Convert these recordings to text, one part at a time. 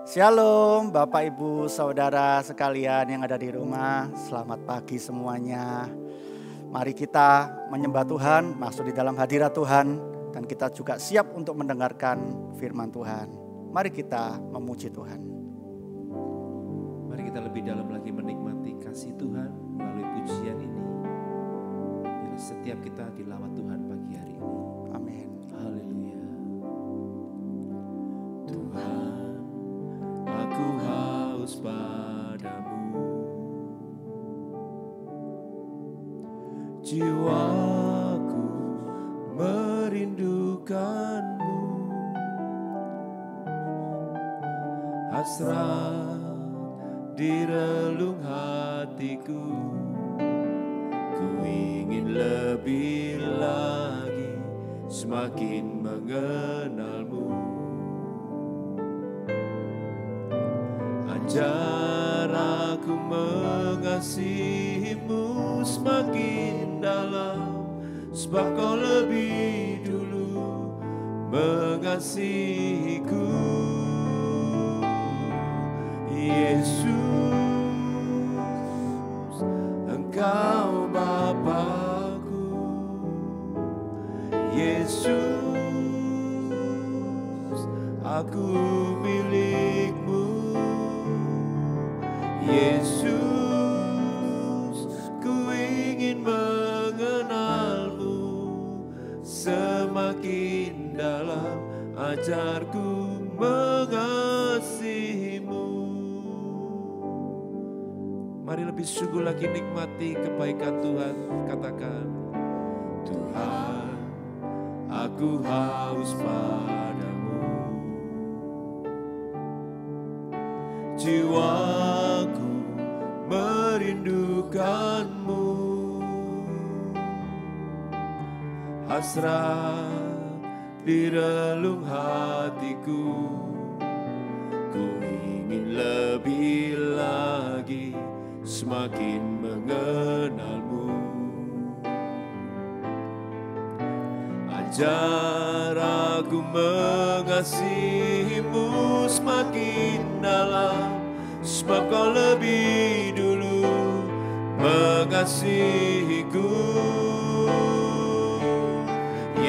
Shalom Bapak Ibu Saudara sekalian yang ada di rumah. Selamat pagi semuanya. Mari kita menyembah Tuhan, masuk di dalam hadirat Tuhan. Dan kita juga siap untuk mendengarkan firman Tuhan. Mari kita memuji Tuhan. Mari kita lebih dalam lagi menikmati kasih Tuhan melalui pujian ini. Biar setiap kita dilawat Tuhan pagi hari ini. Amin. Haleluya. Tuhan, aku haus padamu. Jiwaku merindukanmu. Hasrat di relung hatiku, ku ingin lebih lagi semakin mengenalmu. Ajar aku mengasihimu semakin dalam, sebab kau lebih dulu mengasihiku. Yesus, Engkau Bapa-Ku. Yesus, aku milik-Mu. Yesus, ku ingin mengenal-Mu semakin dalam, ajarku mengasihi-Mu. Mari lebih sungguh lagi nikmati kebaikan Tuhan. Katakan, Tuhan, aku haus padamu. Jiwaku merindukanmu. Hasrat di relung hatiku, ku ingin lebih lagi semakin mengenalmu. Ajar aku mengasihimu semakin dalam, sebab kau lebih dulu mengasihiku.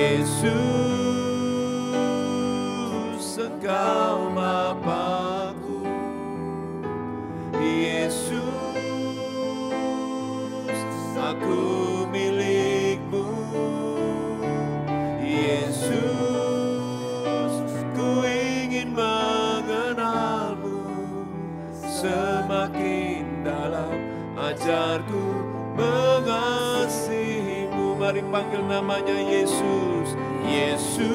Yesus, Engkau Bapa-Ku. Yesus, aku milik-Mu. Yesus, ku ingin mengenal-Mu semakin dalam, ajarku mengasihi-Mu. Mari panggil namanya Yesus. Yesus,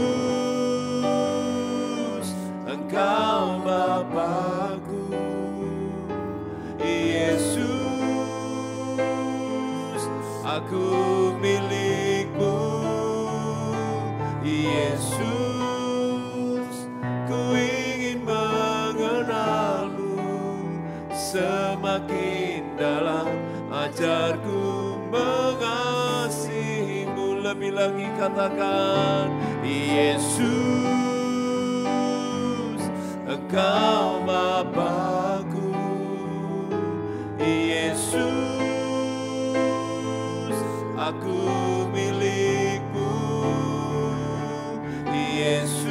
Engkau Bapa-Ku. Yesus, aku milik-Mu. Yesus, ku ingin mengenal-Mu semakin dalam, ajarku mengasihi-Mu. Lebih lagi katakan, Yesus, Engkau Bapa-Ku. Yesus, aku milik-Mu. Yesus,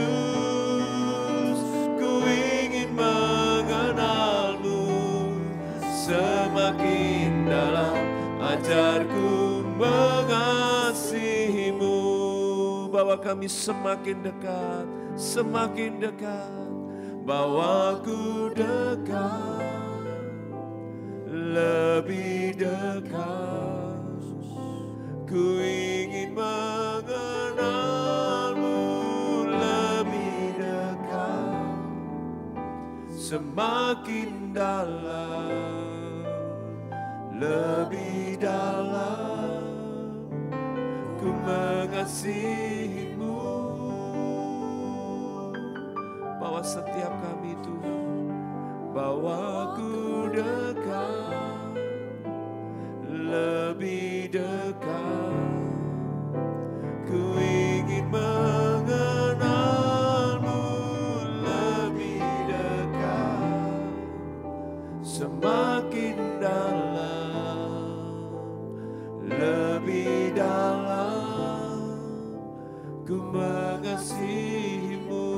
ku ingin mengenal-Mu semakin dalam, ajarku mengasihi-Mu. Bawa kami semakin dekat, semakin dekat. Bawa ku dekat, lebih dekat. Ku ingin mengenal-Mu lebih dekat, semakin dalam, lebih dalam. Ku mengasihi-Mu. Bawa setiap kami Tuhan, bawa ku dekat, lebih dekat. Ku ingin mengenal-Mu lebih dekat. semakin dalam, lebih dalam ku mengasihimu.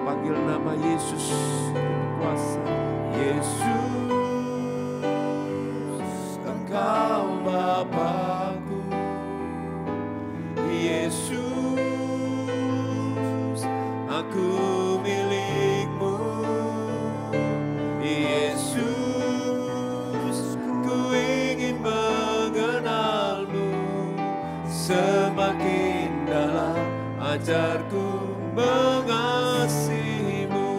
Panggil nama Yesus berkuasa. Yesus, Engkau Bapa-Ku. Yesus, aku milik-Mu. Yesus, ku ingin mengenal-Mu. Semakin dalam ajarku mengasihimu.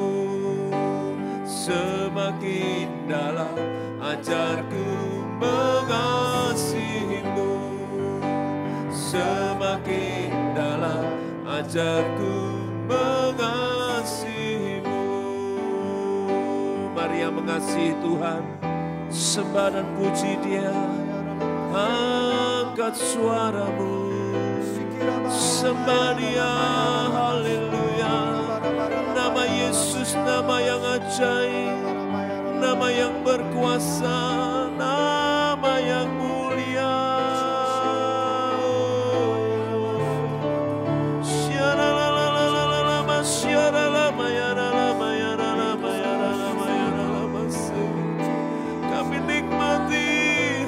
Semakin dalam ajarku mengasihimu. Semakin dalam ajarku mengasihimu. Mari yang mengasihi Tuhan, sembah dan puji Dia. Angkat suaramu, sembah Dia, haleluya. Nama Yesus, nama yang ajaib, nama yang berkuasa, nama yang mulia. Kami nikmati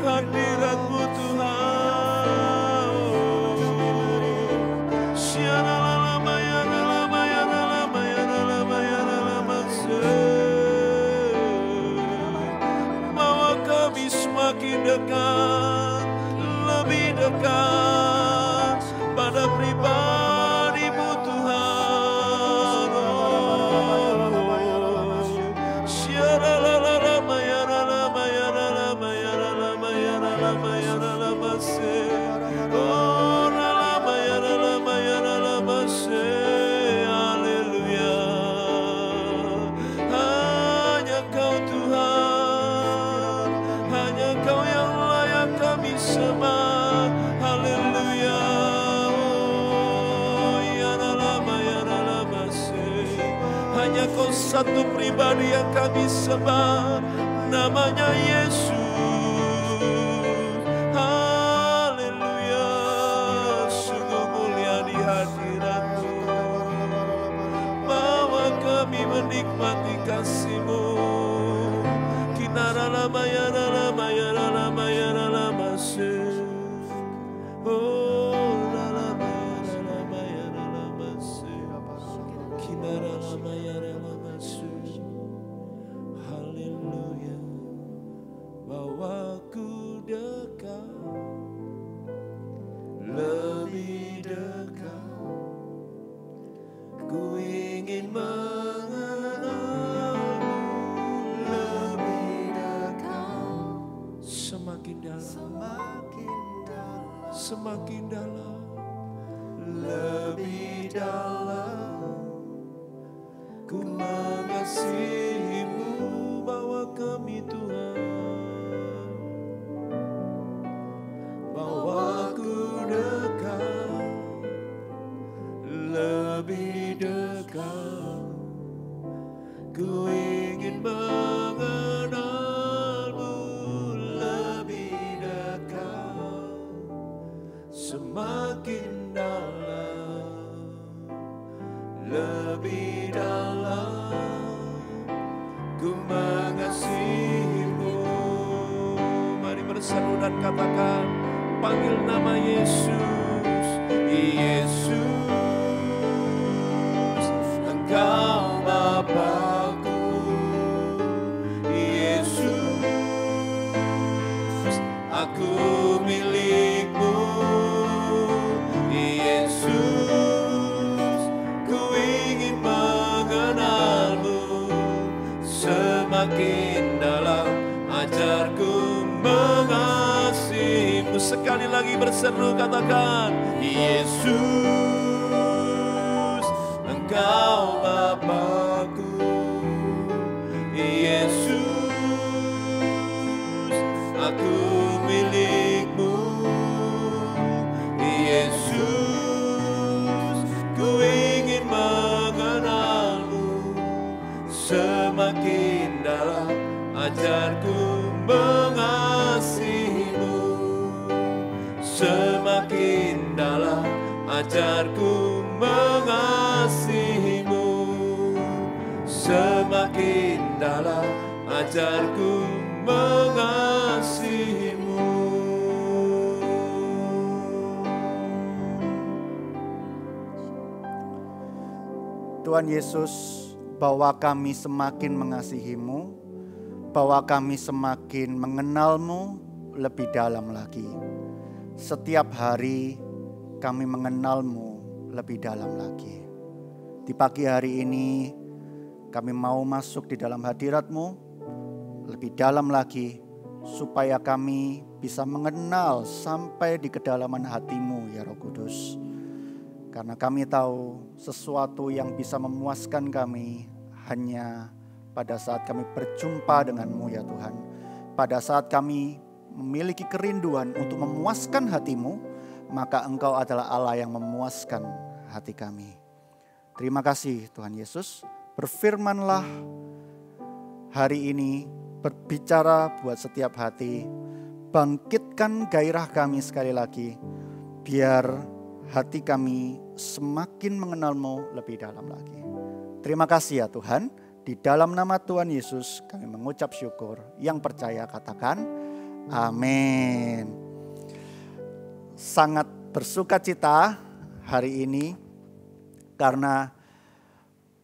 hadirat-Mu Tuhan. Bawa kami semakin dekat, lebih dekat pada pribadi-Mu Tuhan. Haleluya. Hanya Kau Tuhan, hanya Kau yang layak kami sembah. Haleluya. Hanya Kau satu pribadi yang kami sembah, namanya Yesus. Haleluya. Sungguh mulia di hadirat-Mu. Bawa kami menikmati kasih-Mu. Kinara lama ya lama ya lama ya lama se. Oh lama ya lama ya lama se. Kinara lama ya lama se. Haleluya. Bawaku dekat, lebih dekat. Ku ingin mengenal-Mu lebih dekat. Semakin dalam, semakin dalam, lebih dalam. Ku mengasihi-Mu. Bawa kami Tuhan, bawaku dekat, lebih dekat. Ku ingin mengenal-Mu lebih dekat. Semakin dalam, lebih dalam. Ku mengasihi-Mu. Mari berseru dan katakan, panggil nama Yesus. Yesus, Engkau Bapa-Ku. Yesus, aku milik-Mu. Yesus, ku ingin mengenal-Mu. Semakin dalam ajarku mengasihi-Mu. Sekali lagi berseru katakan, Yesus, Engkau Bapa-Ku. Yesus, aku milik-Mu. Yesus, ku ingin mengenal-Mu. ajarku mengasihimu. Semakin dalam ajarku mengasihimu. Semakin dalam ajarku mengasihimu. Tuhan Yesus, bahwa kami semakin mengasihimu, bahwa kami semakin mengenalmu lebih dalam lagi. Setiap hari kami mengenalmu lebih dalam lagi. Di pagi hari ini kami mau masuk di dalam hadirat-Mu lebih dalam lagi, supaya kami bisa mengenal sampai di kedalaman hati-Mu, ya Roh Kudus. Karena kami tahu sesuatu yang bisa memuaskan kami hanya pada saat kami berjumpa dengan-Mu, ya Tuhan. Pada saat kami memiliki kerinduan untuk memuaskan hati-Mu, maka Engkau adalah Allah yang memuaskan hati kami. Terima kasih Tuhan Yesus. Berfirmanlah hari ini, berbicara buat setiap hati. Bangkitkan gairah kami sekali lagi, biar hati kami semakin mengenal-Mu lebih dalam lagi. Terima kasih ya Tuhan. Di dalam nama Tuhan Yesus kami mengucap syukur. Yang percaya katakan amin. Sangat bersuka cita hari ini, karena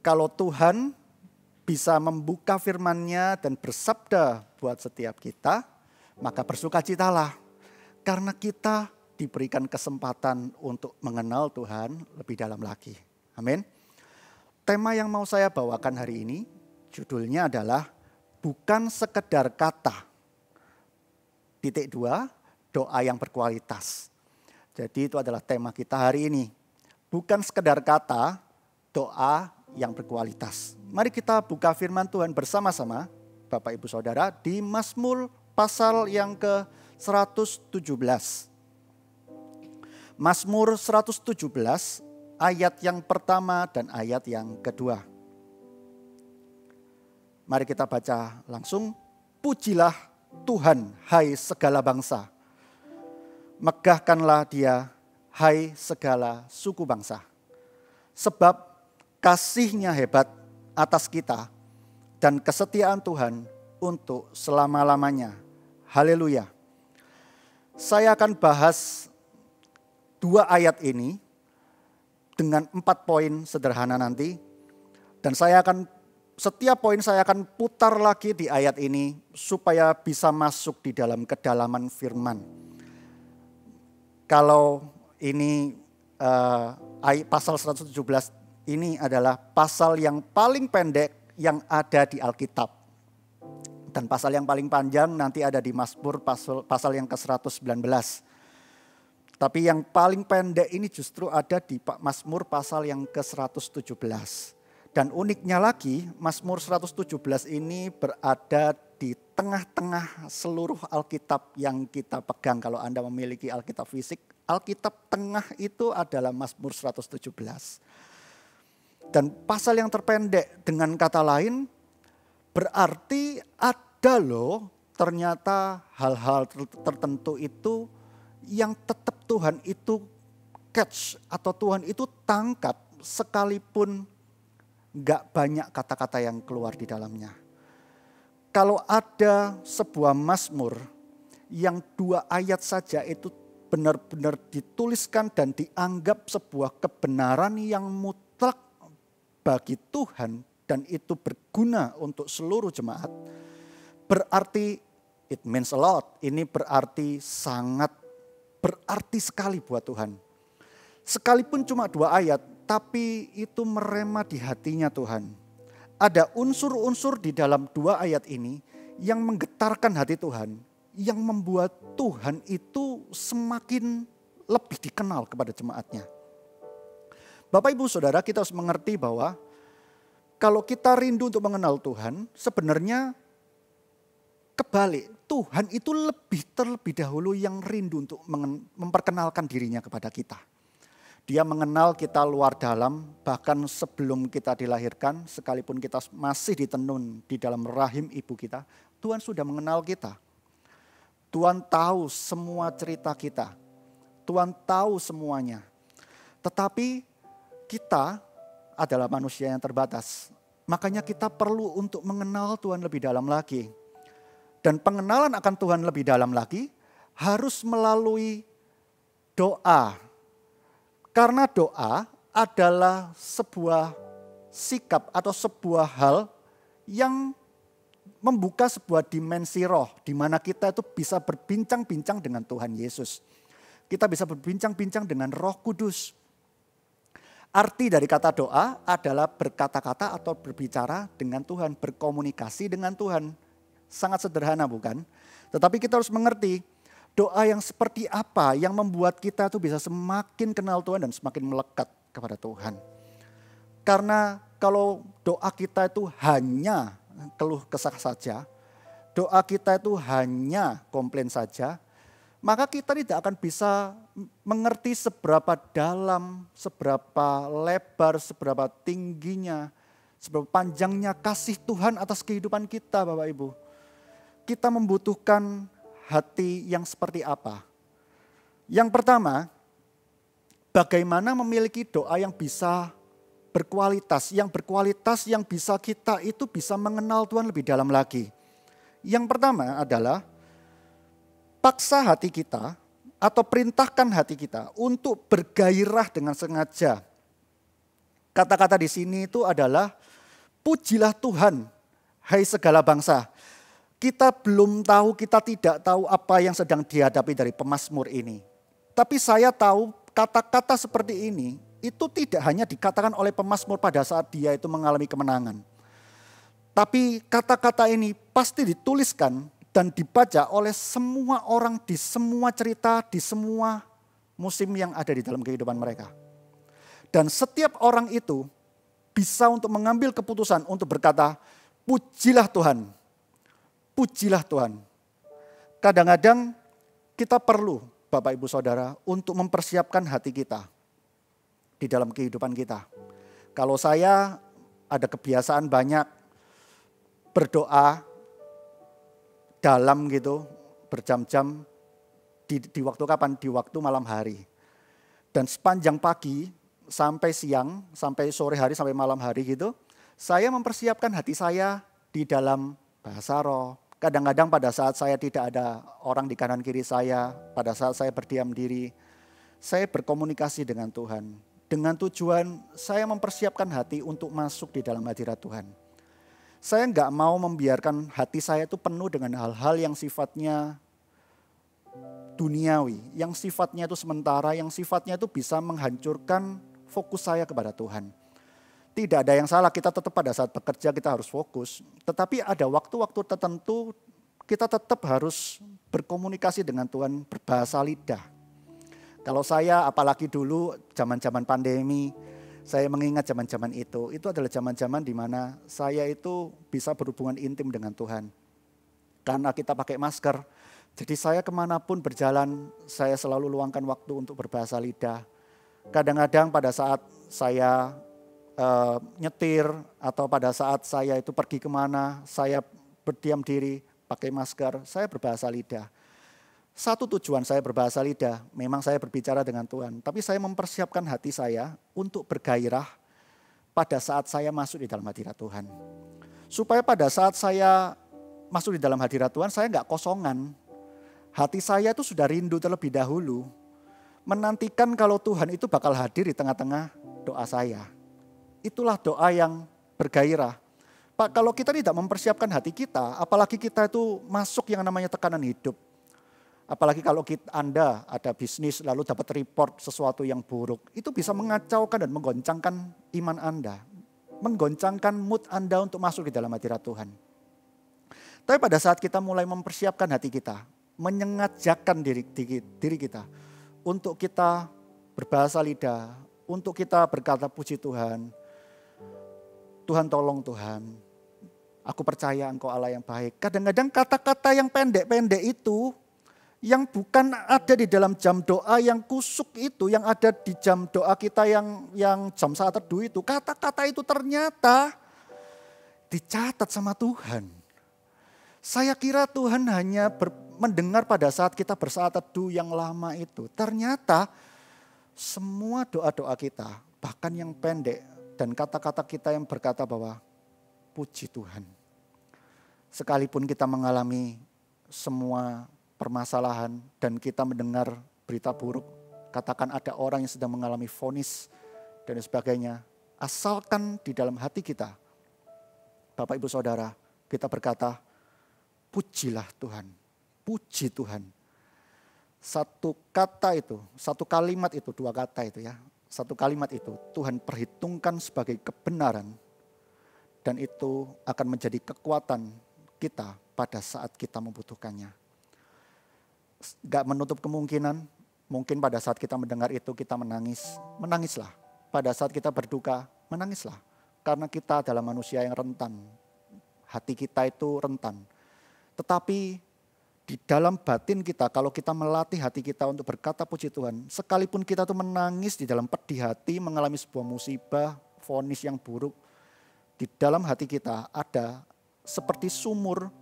kalau Tuhan bisa membuka firman-Nya dan bersabda buat setiap kita, maka bersukacitalah, karena kita diberikan kesempatan untuk mengenal Tuhan lebih dalam lagi. Amin. Tema yang mau saya bawakan hari ini, judulnya adalah bukan sekedar kata. Titik 2, doa yang berkualitas. Jadi itu adalah tema kita hari ini. Bukan sekedar kata, doa yang berkualitas. Mari kita buka firman Tuhan bersama-sama, Bapak Ibu Saudara, di Mazmur pasal yang ke-117. Mazmur 117 ayat yang pertama dan ayat yang kedua. Mari kita baca langsung. Pujilah Tuhan, hai segala bangsa. Megahkanlah Dia, hai segala suku bangsa. Sebab kasih-Nya hebat atas kita dan kesetiaan Tuhan untuk selama-lamanya. Haleluya. Saya akan bahas 2 ayat ini dengan 4 poin sederhana nanti. Dan setiap poin saya akan putar lagi di ayat ini supaya bisa masuk di dalam kedalaman firman. Kalau ini pasal 117 ini adalah pasal yang paling pendek yang ada di Alkitab. Dan pasal yang paling panjang nanti ada di Mazmur pasal yang ke-119. Tapi yang paling pendek ini justru ada di Mazmur pasal yang ke-117. Dan uniknya lagi, Mazmur 117 ini berada di tengah-tengah seluruh Alkitab yang kita pegang. Kalau Anda memiliki Alkitab fisik, Alkitab tengah itu adalah Mazmur 117. Dan pasal yang terpendek, dengan kata lain, berarti ada loh ternyata hal-hal tertentu itu yang tetap Tuhan itu catch atau Tuhan itu tangkap sekalipun gak banyak kata-kata yang keluar di dalamnya. Kalau ada sebuah mazmur yang 2 ayat saja itu benar-benar dituliskan dan dianggap sebuah kebenaran yang mutlak bagi Tuhan dan itu berguna untuk seluruh jemaat, berarti it means a lot. Ini berarti sangat berarti sekali buat Tuhan. Sekalipun cuma 2 ayat, tapi itu merema di hatinya Tuhan. Ada unsur-unsur di dalam 2 ayat ini yang menggetarkan hati Tuhan, yang membuat Tuhan itu semakin lebih dikenal kepada jemaatnya. Bapak Ibu Saudara, kita harus mengerti bahwa kalau kita rindu untuk mengenal Tuhan, sebenarnya kebalik. Tuhan itu terlebih dahulu yang rindu untuk memperkenalkan dirinya kepada kita. Dia mengenal kita luar dalam, bahkan sebelum kita dilahirkan, sekalipun kita masih ditenun di dalam rahim ibu kita, Tuhan sudah mengenal kita. Tuhan tahu semua cerita kita. Tuhan tahu semuanya. Tetapi kita adalah manusia yang terbatas. Makanya kita perlu untuk mengenal Tuhan lebih dalam lagi. Dan pengenalan akan Tuhan lebih dalam lagi harus melalui doa. Karena doa adalah sebuah sikap atau sebuah hal yang membuka sebuah dimensi roh. Di mana kita itu bisa berbincang-bincang dengan Tuhan Yesus. Kita bisa berbincang-bincang dengan Roh Kudus. Arti dari kata doa adalah berkata-kata atau berbicara dengan Tuhan, berkomunikasi dengan Tuhan. Sangat sederhana bukan? Tetapi kita harus mengerti doa yang seperti apa yang membuat kita tuh bisa semakin kenal Tuhan dan semakin melekat kepada Tuhan. Karena kalau doa kita itu hanya keluh kesah saja, doa kita itu hanya komplain saja, maka kita tidak akan bisa mengerti seberapa dalam, seberapa lebar, seberapa tingginya, seberapa panjangnya kasih Tuhan atas kehidupan kita, Bapak Ibu. Kita membutuhkan hati yang seperti apa? Yang pertama, bagaimana memiliki doa yang bisa berkualitas, yang bisa kita itu bisa mengenal Tuhan lebih dalam lagi. Yang pertama adalah paksa hati kita atau perintahkan hati kita untuk bergairah dengan sengaja. Kata-kata di sini itu adalah pujilah Tuhan, hai segala bangsa. Kita belum tahu, kita tidak tahu apa yang sedang dihadapi dari pemazmur ini. Tapi saya tahu kata-kata seperti ini itu tidak hanya dikatakan oleh pemazmur pada saat dia itu mengalami kemenangan. Tapi kata-kata ini pasti dituliskan dan dibaca oleh semua orang di semua cerita, di semua musim yang ada di dalam kehidupan mereka. Dan setiap orang itu bisa untuk mengambil keputusan untuk berkata, pujilah Tuhan. Pujilah Tuhan. Kadang-kadang kita perlu, Bapak Ibu Saudara, untuk mempersiapkan hati kita di dalam kehidupan kita. Kalau saya ada kebiasaan banyak berdoa dalam gitu, berjam-jam di waktu kapan? Di waktu malam hari. Dan sepanjang pagi sampai siang, sampai sore hari, sampai malam hari gitu, saya mempersiapkan hati saya di dalam bahasa roh. Kadang-kadang pada saat saya tidak ada orang di kanan kiri saya, pada saat saya berdiam diri, saya berkomunikasi dengan Tuhan. Dengan tujuan saya mempersiapkan hati untuk masuk di dalam hadirat Tuhan. Saya enggak mau membiarkan hati saya itu penuh dengan hal-hal yang sifatnya duniawi, yang sifatnya itu sementara, yang sifatnya itu bisa menghancurkan fokus saya kepada Tuhan. Tidak ada yang salah, kita tetap pada saat bekerja kita harus fokus. Tetapi ada waktu-waktu tertentu kita tetap harus berkomunikasi dengan Tuhan berbahasa lidah. Kalau saya apalagi dulu zaman-zaman pandemi, saya mengingat zaman-zaman itu adalah zaman-zaman di mana saya itu bisa berhubungan intim dengan Tuhan. Karena kita pakai masker, jadi saya kemanapun berjalan, saya selalu luangkan waktu untuk berbahasa lidah. Kadang-kadang pada saat saya nyetir atau pada saat saya itu pergi kemana, saya berdiam diri pakai masker, saya berbahasa lidah. Satu tujuan saya berbahasa lidah, memang saya berbicara dengan Tuhan, tapi saya mempersiapkan hati saya untuk bergairah pada saat saya masuk di dalam hadirat Tuhan. Supaya pada saat saya masuk di dalam hadirat Tuhan, saya enggak kosongan. Hati saya itu sudah rindu terlebih dahulu, menantikan kalau Tuhan itu bakal hadir di tengah-tengah doa saya. Itulah doa yang bergairah. Pak, kalau kita tidak mempersiapkan hati kita, apalagi kita itu masuk yang namanya tekanan hidup. Apalagi kalau Anda ada bisnis lalu dapat report sesuatu yang buruk, itu bisa mengacaukan dan menggoncangkan iman Anda. Menggoncangkan mood Anda untuk masuk di dalam hadirat Tuhan. Tapi pada saat kita mulai mempersiapkan hati kita, menyengajakan diri kita untuk kita berbahasa lidah, untuk kita berkata puji Tuhan, Tuhan tolong Tuhan, aku percaya Engkau Allah yang baik. Kadang-kadang kata-kata yang pendek-pendek itu, yang bukan ada di dalam jam doa yang kusuk itu, yang ada di jam doa kita yang jam saat teduh itu, kata-kata itu ternyata dicatat sama Tuhan. Saya kira Tuhan hanya mendengar pada saat kita bersaat teduh yang lama itu. Ternyata semua doa-doa kita, bahkan yang pendek dan kata-kata kita yang berkata bahwa puji Tuhan. Sekalipun kita mengalami semua permasalahan dan kita mendengar berita buruk, katakan ada orang yang sedang mengalami vonis dan sebagainya, asalkan di dalam hati kita, Bapak Ibu Saudara, kita berkata, pujilah Tuhan, puji Tuhan. Satu kata itu, satu kalimat itu, dua kata itu ya. Satu kalimat itu Tuhan perhitungkan sebagai kebenaran dan itu akan menjadi kekuatan kita pada saat kita membutuhkannya. Gak menutup kemungkinan, mungkin pada saat kita mendengar itu kita menangis, menangislah. Pada saat kita berduka, menangislah. Karena kita adalah manusia yang rentan. Hati kita itu rentan. Tetapi di dalam batin kita, kalau kita melatih hati kita untuk berkata puji Tuhan, sekalipun kita tuh menangis di dalam pedih hati, mengalami sebuah musibah, vonis yang buruk, di dalam hati kita ada seperti sumur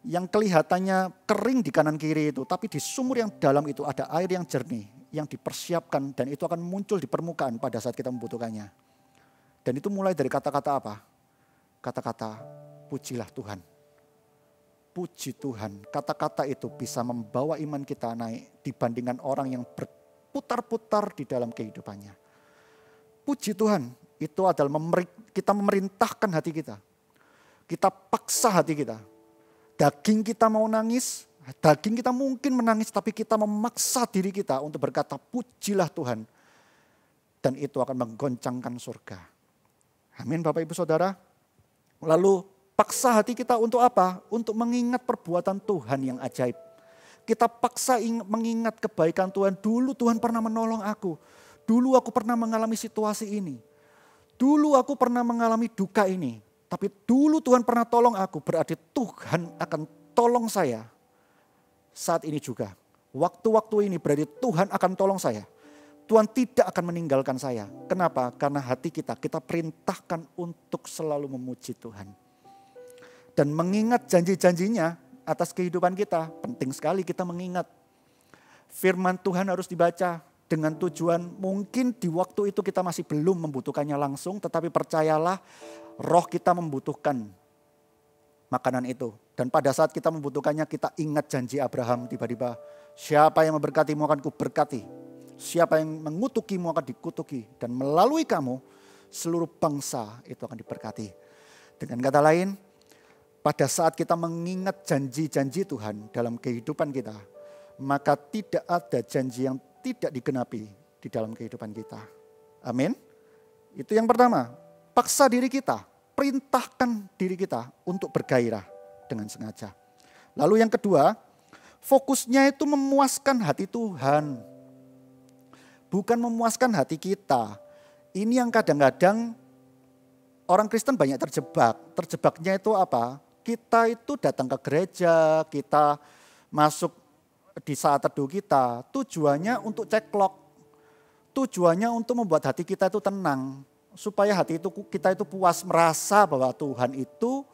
yang kelihatannya kering di kanan kiri itu, tapi di sumur yang dalam itu ada air yang jernih, yang dipersiapkan dan itu akan muncul di permukaan pada saat kita membutuhkannya. Dan itu mulai dari kata-kata apa? Kata-kata pujilah Tuhan. Puji Tuhan, kata-kata itu bisa membawa iman kita naik dibandingkan orang yang berputar-putar di dalam kehidupannya. Puji Tuhan, itu adalah kita memerintahkan hati kita. Kita paksa hati kita. Daging kita mau nangis, daging kita mungkin menangis, tapi kita memaksa diri kita untuk berkata pujilah Tuhan. Dan itu akan menggoncangkan surga. Amin Bapak Ibu Saudara. Lalu paksa hati kita untuk apa? Untuk mengingat perbuatan Tuhan yang ajaib. Kita paksa mengingat kebaikan Tuhan. Dulu Tuhan pernah menolong aku. Dulu aku pernah mengalami situasi ini. Dulu aku pernah mengalami duka ini. Tapi dulu Tuhan pernah tolong aku. Berarti Tuhan akan tolong saya. Saat ini juga. Waktu-waktu ini berarti Tuhan akan tolong saya. Tuhan tidak akan meninggalkan saya. Kenapa? Karena hati kita perintahkan untuk selalu memuji Tuhan. Dan mengingat janji-janjinya atas kehidupan kita. Penting sekali kita mengingat. Firman Tuhan harus dibaca dengan tujuan mungkin di waktu itu kita masih belum membutuhkannya langsung. Tetapi percayalah roh kita membutuhkan makanan itu. Dan pada saat kita membutuhkannya kita ingat janji Abraham tiba-tiba. Siapa yang memberkatimu akan kuberkati. Siapa yang mengutukimu akan dikutuki. Dan melalui kamu seluruh bangsa itu akan diberkati. Dengan kata lain, pada saat kita mengingat janji-janji Tuhan dalam kehidupan kita, maka tidak ada janji yang tidak digenapi di dalam kehidupan kita. Amin. Itu yang pertama, paksa diri kita, perintahkan diri kita untuk bergairah dengan sengaja. Lalu yang kedua, fokusnya itu memuaskan hati Tuhan. Bukan memuaskan hati kita. Ini yang kadang-kadang orang Kristen banyak terjebak. Terjebaknya itu apa? Kita itu datang ke gereja, kita masuk di saat teduh kita, tujuannya untuk ceklok. Tujuannya untuk membuat hati kita itu tenang. Supaya hati kita itu puas, merasa bahwa Tuhan itu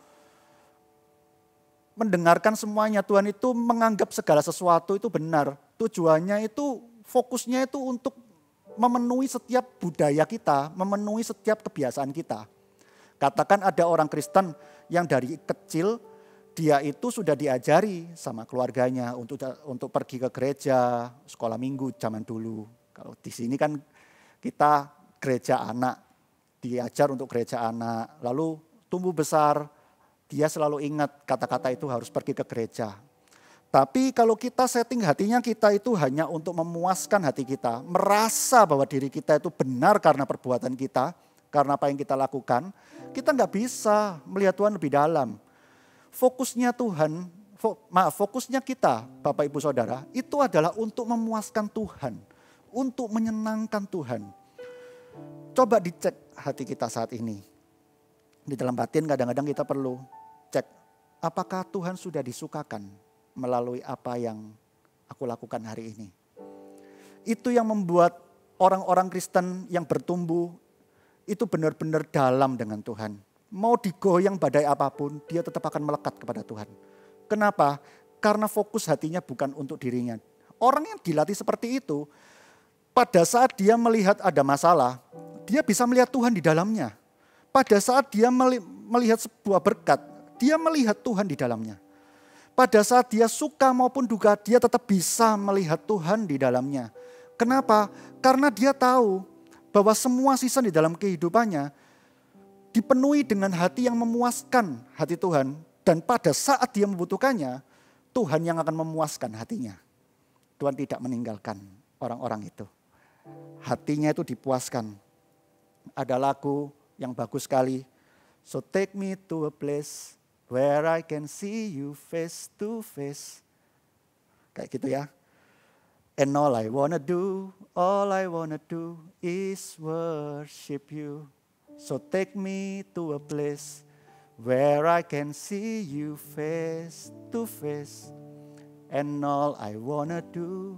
mendengarkan semuanya. Tuhan itu menganggap segala sesuatu itu benar. Tujuannya itu, fokusnya itu untuk memenuhi setiap budaya kita, memenuhi setiap kebiasaan kita. Katakan ada orang Kristen yang dari kecil dia itu sudah diajari sama keluarganya untuk pergi ke gereja, sekolah minggu zaman dulu. Kalau di sini kan kita gereja anak, diajar untuk gereja anak. Lalu tumbuh besar, dia selalu ingat kata-kata itu harus pergi ke gereja. Tapi kalau kita setting hatinya kita itu hanya untuk memuaskan hati kita, merasa bahwa diri kita itu benar karena perbuatan kita, karena apa yang kita lakukan, kita nggak bisa melihat Tuhan lebih dalam. Fokusnya Tuhan, fokusnya kita, Bapak Ibu Saudara, itu adalah untuk memuaskan Tuhan, untuk menyenangkan Tuhan. Coba dicek hati kita saat ini. Di dalam batin kadang-kadang kita perlu cek, apakah Tuhan sudah disukakan melalui apa yang aku lakukan hari ini. Itu yang membuat orang-orang Kristen yang bertumbuh itu benar-benar dalam dengan Tuhan. mau digoyang badai apapun, dia tetap akan melekat kepada Tuhan. Kenapa? Karena fokus hatinya bukan untuk dirinya. Orang yang dilatih seperti itu, pada saat dia melihat ada masalah, dia bisa melihat Tuhan di dalamnya. Pada saat dia melihat sebuah berkat, dia melihat Tuhan di dalamnya. Pada saat dia suka maupun duka, dia tetap bisa melihat Tuhan di dalamnya. Kenapa? Karena dia tahu bahwa semua season di dalam kehidupannya dipenuhi dengan hati yang memuaskan hati Tuhan. Dan pada saat dia membutuhkannya, Tuhan yang akan memuaskan hatinya. Tuhan tidak meninggalkan orang-orang itu. Hatinya itu dipuaskan. Ada lagu yang bagus sekali. So take me to a place where I can see you face to face. Kayak gitu ya. And all I wanna do is worship you. So take me to a place where I can see you face to face. And all I wanna do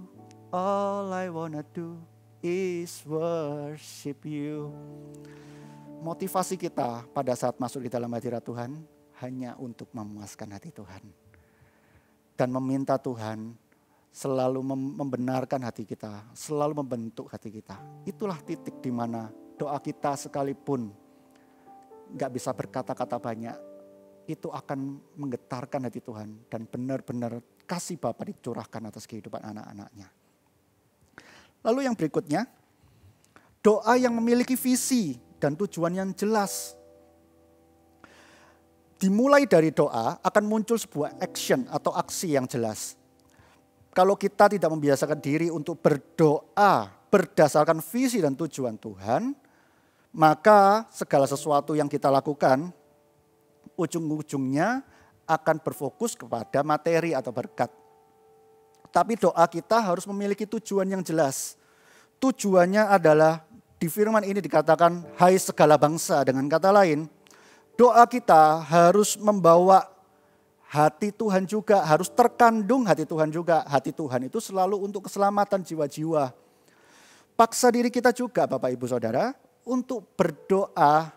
is worship you. Motivasi kita pada saat masuk di dalam hadirat Tuhan hanya untuk memuaskan hati Tuhan. Dan meminta Tuhan selalu membenarkan hati kita, selalu membentuk hati kita. Itulah titik di mana doa kita sekalipun gak bisa berkata-kata banyak, itu akan menggetarkan hati Tuhan dan benar-benar kasih Bapa dicurahkan atas kehidupan anak-anaknya. Lalu yang berikutnya, doa yang memiliki visi dan tujuan yang jelas. Dimulai dari doa akan muncul sebuah action atau aksi yang jelas. Kalau kita tidak membiasakan diri untuk berdoa berdasarkan visi dan tujuan Tuhan, maka segala sesuatu yang kita lakukan ujung-ujungnya akan berfokus kepada materi atau berkat. Tapi doa kita harus memiliki tujuan yang jelas. Tujuannya adalah di firman ini dikatakan, hai segala bangsa. Dengan kata lain, doa kita harus membawa hati Tuhan juga, harus terkandung hati Tuhan juga. Hati Tuhan itu selalu untuk keselamatan jiwa-jiwa. Paksa diri kita juga Bapak Ibu Saudara untuk berdoa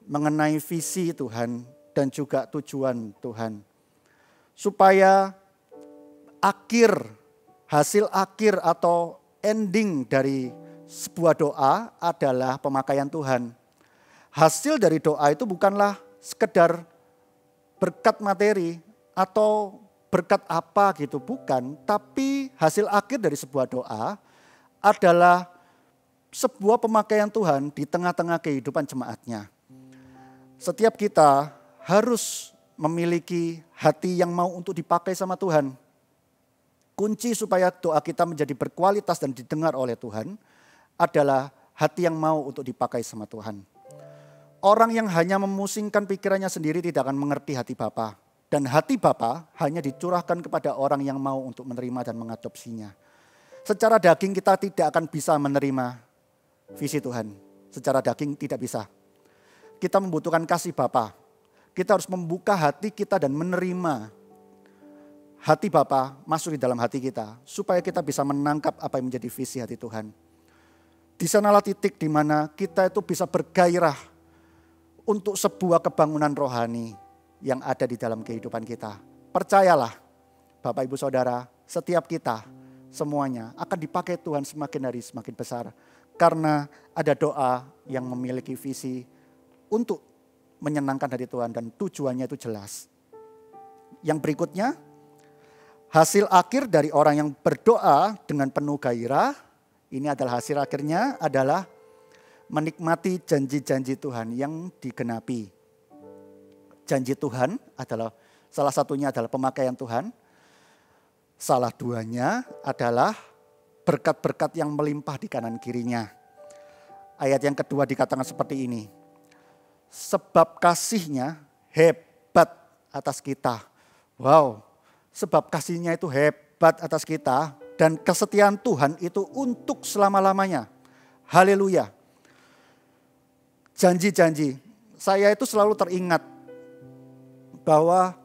mengenai visi Tuhan dan juga tujuan Tuhan. Supaya hasil akhir atau ending dari sebuah doa adalah pemakaian Tuhan. Hasil dari doa itu bukanlah sekedar berkat materi atau berkat apa gitu, bukan. Tapi hasil akhir dari sebuah doa adalah sebuah pemakaian Tuhan di tengah-tengah kehidupan jemaatnya. Setiap kita harus memiliki hati yang mau untuk dipakai sama Tuhan. Kunci supaya doa kita menjadi berkualitas dan didengar oleh Tuhan adalah hati yang mau untuk dipakai sama Tuhan. Orang yang hanya memusingkan pikirannya sendiri tidak akan mengerti hati Bapa. Dan hati Bapa hanya dicurahkan kepada orang yang mau untuk menerima dan mengadopsinya. Secara daging kita tidak akan bisa menerima visi Tuhan. Secara daging tidak bisa. Kita membutuhkan kasih Bapa. Kita harus membuka hati kita dan menerima hati Bapa masuk di dalam hati kita. Supaya kita bisa menangkap apa yang menjadi visi hati Tuhan. Di sanalah titik di mana kita itu bisa bergairah untuk sebuah kebangunan rohani yang ada di dalam kehidupan kita. Percayalah Bapak Ibu Saudara, setiap kita semuanya akan dipakai Tuhan semakin hari semakin besar. Karena ada doa yang memiliki visi untuk menyenangkan hati Tuhan dan tujuannya itu jelas. Yang berikutnya, hasil akhir dari orang yang berdoa dengan penuh gairah, ini adalah hasil akhirnya adalah menikmati janji-janji Tuhan yang digenapi. Janji Tuhan adalah salah satunya adalah pemakaian Tuhan. Salah duanya adalah berkat-berkat yang melimpah di kanan kirinya. Ayat yang kedua dikatakan seperti ini. Sebab kasihnya hebat atas kita. Wow, sebab kasihnya itu hebat atas kita. Dan kesetiaan Tuhan itu untuk selama-lamanya. Haleluya. Janji-janji. Saya itu selalu teringat bahwa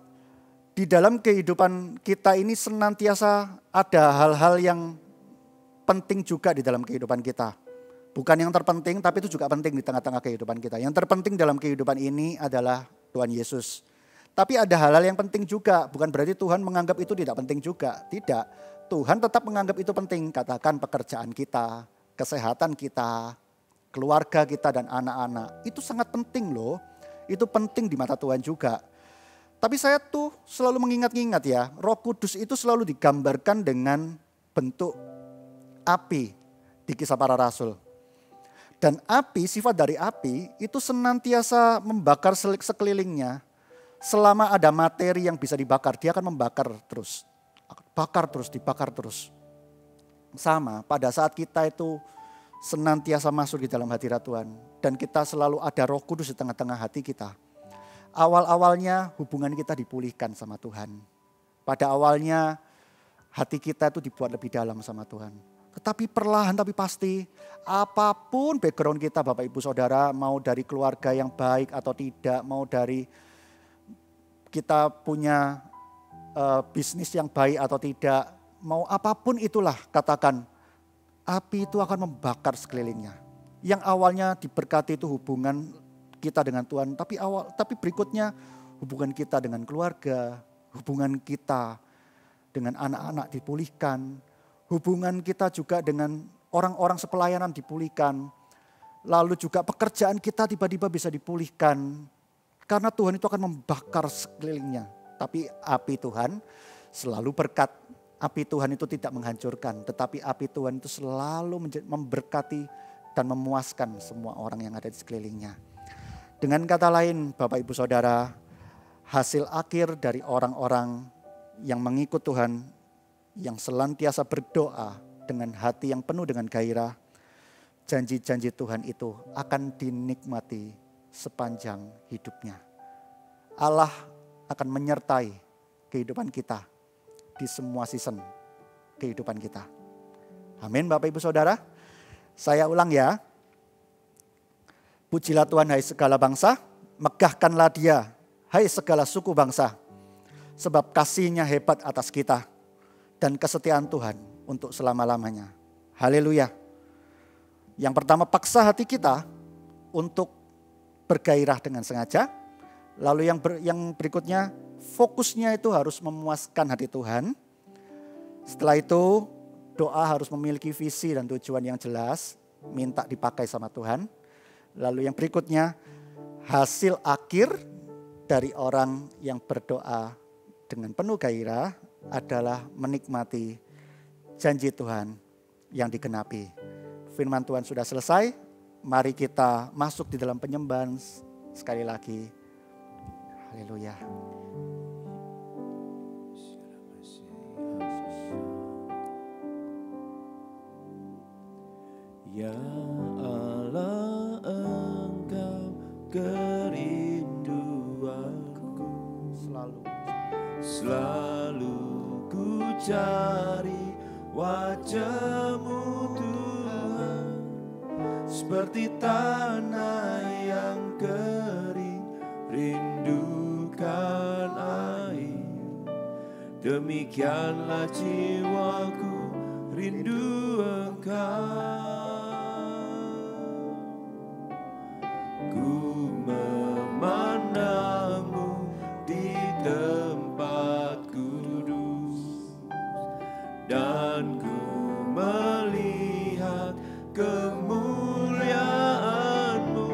di dalam kehidupan kita ini senantiasa ada hal-hal yang penting juga di dalam kehidupan kita. Bukan yang terpenting, tapi itu juga penting di tengah-tengah kehidupan kita. Yang terpenting dalam kehidupan ini adalah Tuhan Yesus. Tapi ada hal-hal yang penting juga, bukan berarti Tuhan menganggap itu tidak penting juga. Tidak, Tuhan tetap menganggap itu penting. Katakan pekerjaan kita, kesehatan kita, keluarga kita dan anak-anak. Itu sangat penting loh, itu penting di mata Tuhan juga. Tapi saya tuh selalu mengingat-ingat ya, Roh Kudus itu selalu digambarkan dengan bentuk api di Kisah Para Rasul. Dan api, sifat dari api itu senantiasa membakar sekelilingnya. Selama ada materi yang bisa dibakar, dia akan membakar terus. Bakar terus, dibakar terus. Sama pada saat kita itu senantiasa masuk di dalam hadirat Tuhan. Dan kita selalu ada Roh Kudus di tengah-tengah hati kita. Awal-awalnya hubungan kita dipulihkan sama Tuhan. Pada awalnya hati kita itu dibuat lebih dalam sama Tuhan. Tetapi perlahan tapi pasti, apapun background kita Bapak Ibu Saudara, mau dari keluarga yang baik atau tidak, mau dari kita punya bisnis yang baik atau tidak, mau apapun itulah katakan, api itu akan membakar sekelilingnya. Yang awalnya diberkati itu hubungan kita dengan Tuhan, tapi berikutnya hubungan kita dengan keluarga, hubungan kita dengan anak-anak dipulihkan, hubungan kita juga dengan orang-orang sepelayanan dipulihkan. Lalu juga pekerjaan kita tiba-tiba bisa dipulihkan. Karena Tuhan itu akan membakar sekelilingnya. Tapi api Tuhan selalu berkat. Api Tuhan itu tidak menghancurkan. Tetapi api Tuhan itu selalu memberkati dan memuaskan semua orang yang ada di sekelilingnya. Dengan kata lain Bapak Ibu Saudara, hasil akhir dari orang-orang yang mengikut Tuhan, yang selantiasa berdoa dengan hati yang penuh dengan gairah, janji-janji Tuhan itu akan dinikmati sepanjang hidupnya. Allah akan menyertai kehidupan kita di semua season kehidupan kita. Amin Bapak Ibu Saudara. Saya ulang ya. Pujilah Tuhan hai segala bangsa, megahkanlah Dia hai segala suku bangsa. Sebab kasih-Nya hebat atas kita dan kesetiaan Tuhan untuk selama-lamanya. Haleluya. Yang pertama, paksa hati kita untuk bergairah dengan sengaja. Lalu yang berikutnya, fokusnya itu harus memuaskan hati Tuhan. Setelah itu, doa harus memiliki visi dan tujuan yang jelas, minta dipakai sama Tuhan. Lalu yang berikutnya, hasil akhir dari orang yang berdoa dengan penuh gairah adalah menikmati janji Tuhan yang digenapi. Firman Tuhan sudah selesai, mari kita masuk di dalam penyembahan sekali lagi. Haleluya. Ya Allah, Engkau kerinduanku, selalu ku cari wajah-Mu Tuhan, seperti tanah yang kering rindukan air. Demikianlah jiwaku rindu Engkau. Ku memandang-Mu di tempat kudus, dan ku melihat kemuliaan-Mu.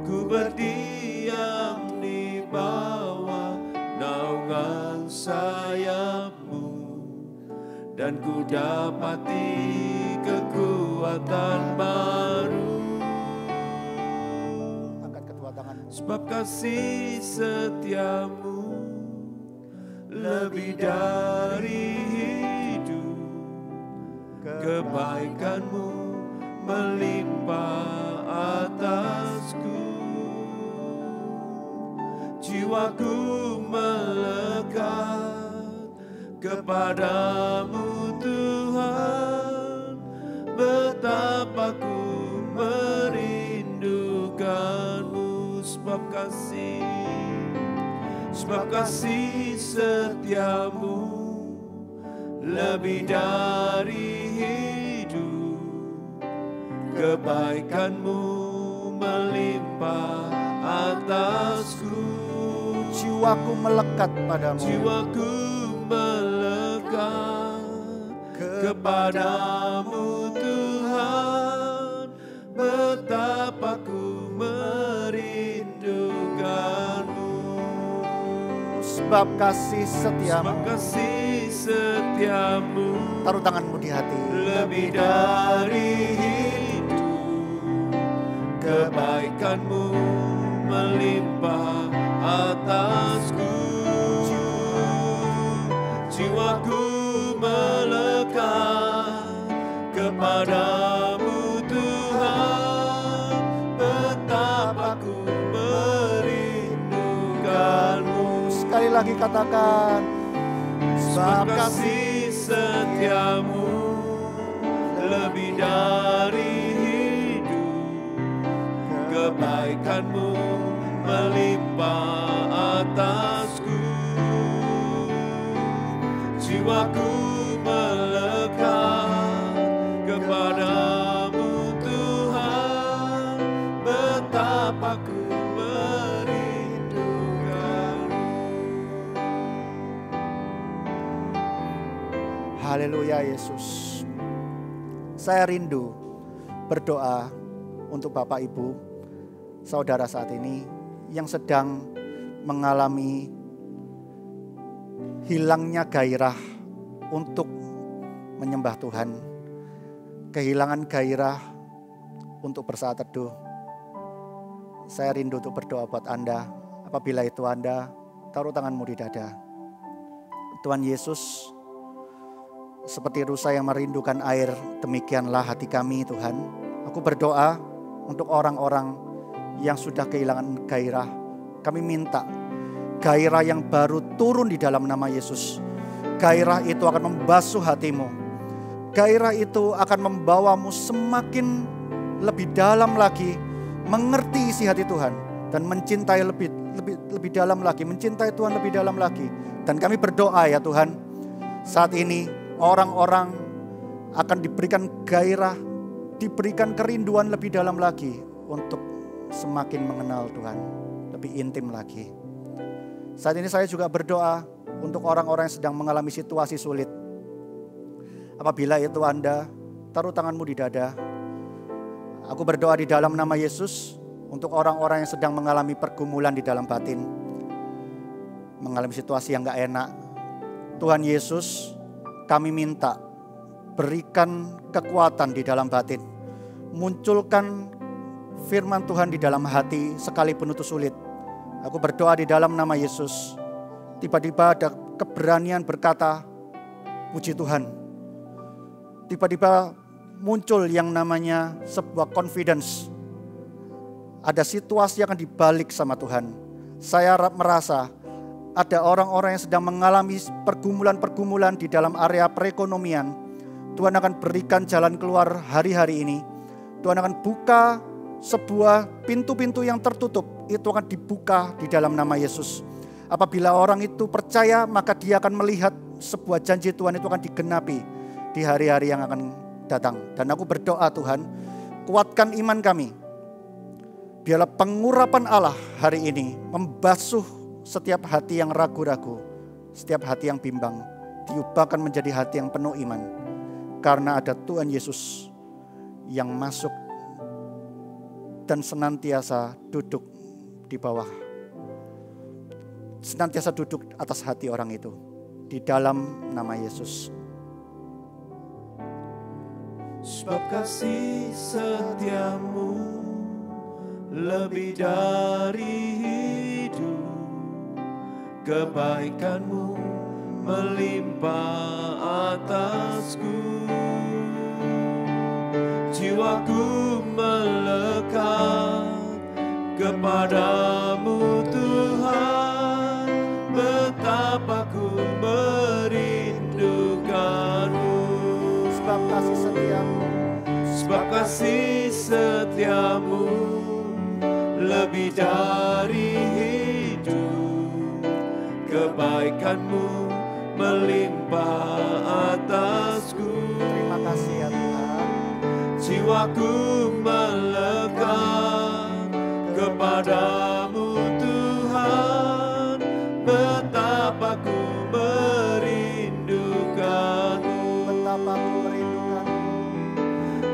Ku berdiam di bawah naungan sayap-Mu, dan ku dapati kekuatan baru. Sebab kasih setia-Mu lebih dari hidup, kebaikan-Mu melimpah atasku. Jiwaku melekat kepadamu Tuhan, betapa ku merindukan-Mu. Sebab kasih setia-Mu lebih dari hidup, kebaikan-Mu melimpah atasku. Jiwaku melekat padamu. Jiwaku melekat kepadamu Tuhan, betapa ku merindukan-Mu. Sebab kasih setiamu, Sebab kasih setiamu taruh tanganmu di hati, lebih dari hidup. Kebaikan-Mu melimpah atasku. Jiwaku melekat kepadamu Tuhan, betapa ku merindukan-Mu. sekali lagi katakan, Sebab kasih setiamu lebih dari hidup. Kebaikan-Mu melimpah atasku. Jiwaku melekat kepadamu Tuhan, betapa ku merindukan-Mu. haleluya Yesus. Saya rindu berdoa untuk Bapak Ibu, saudara saat ini yang sedang mengalami hilangnya gairah untuk menyembah Tuhan, kehilangan gairah untuk bersaat teduh. Saya rindu untuk berdoa buat Anda. Apabila itu Anda, taruh tanganmu di dada. Tuhan Yesus, seperti rusa yang merindukan air, demikianlah hati kami Tuhan. Aku berdoa untuk orang-orang yang sudah kehilangan gairah. Kami minta gairah yang baru turun di dalam nama Yesus. Gairah itu akan membasuh hatimu. Gairah itu akan membawamu semakin lebih dalam lagi mengerti isi hati Tuhan dan mencintai lebih dalam lagi, mencintai Tuhan lebih dalam lagi. Dan kami berdoa ya Tuhan, saat ini orang-orang akan diberikan gairah, diberikan kerinduan lebih dalam lagi untuk semakin mengenal Tuhan, lebih intim lagi. Saat ini saya juga berdoa untuk orang-orang yang sedang mengalami situasi sulit. Apabila itu Anda, taruh tanganmu di dada. Aku berdoa di dalam nama Yesus untuk orang-orang yang sedang mengalami pergumulan di dalam batin, mengalami situasi yang gak enak. Tuhan Yesus, kami minta berikan kekuatan di dalam batin. Munculkan firman Tuhan di dalam hati sekalipun itu sulit. Aku berdoa di dalam nama Yesus. Tiba-tiba ada keberanian berkata, puji Tuhan. Tiba-tiba muncul yang namanya sebuah confidence. Ada situasi yang akan dibalik sama Tuhan. Saya merasa ada orang-orang yang sedang mengalami pergumulan-pergumulan di dalam area perekonomian. Tuhan akan berikan jalan keluar hari-hari ini. Tuhan akan buka sebuah pintu-pintu yang tertutup. Itu akan dibuka di dalam nama Yesus. Apabila orang itu percaya, maka dia akan melihat sebuah janji Tuhan itu akan digenapi di hari-hari yang akan datang. Dan aku berdoa Tuhan, kuatkan iman kami. Biarlah pengurapan Allah hari ini membasuh setiap hati yang ragu-ragu, setiap hati yang bimbang, diubahkan menjadi hati yang penuh iman. Karena ada Tuhan Yesus yang masuk dan senantiasa duduk di bawah. Senantiasa duduk atas hati orang itu. Di dalam nama Yesus. Sebab kasih setiamu lebih dari hidup. Kebaikan-Mu melimpah atasku. Jiwaku melekat kepadamu Tuhan, betapa ku merindukan-Mu. Sebab kasih setiamu, sebab kasih setiamu lebih dari hidup. Kebaikan-Mu melimpah atasku. terima kasih ya Tuhan. jiwaku melekat kepadamu Tuhan, betapa ku merindukanmu,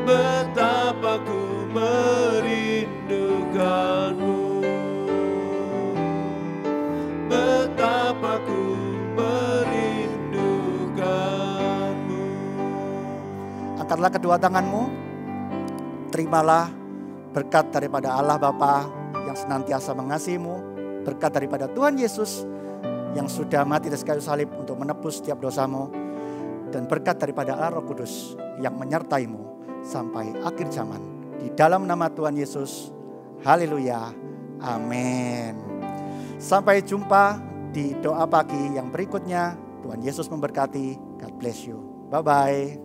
betapa ku merindukanmu, betapa ku merindukanmu. Angkatlah kedua tanganmu, terimalah berkat daripada Allah Bapa yang senantiasa mengasihimu, berkat daripada Tuhan Yesus yang sudah mati di kayu salib untuk menebus setiap dosamu, dan berkat daripada Allah Roh Kudus yang menyertaimu sampai akhir zaman. Di dalam nama Tuhan Yesus, haleluya, amin. Sampai jumpa di doa pagi yang berikutnya. Tuhan Yesus memberkati. God bless you. Bye-bye.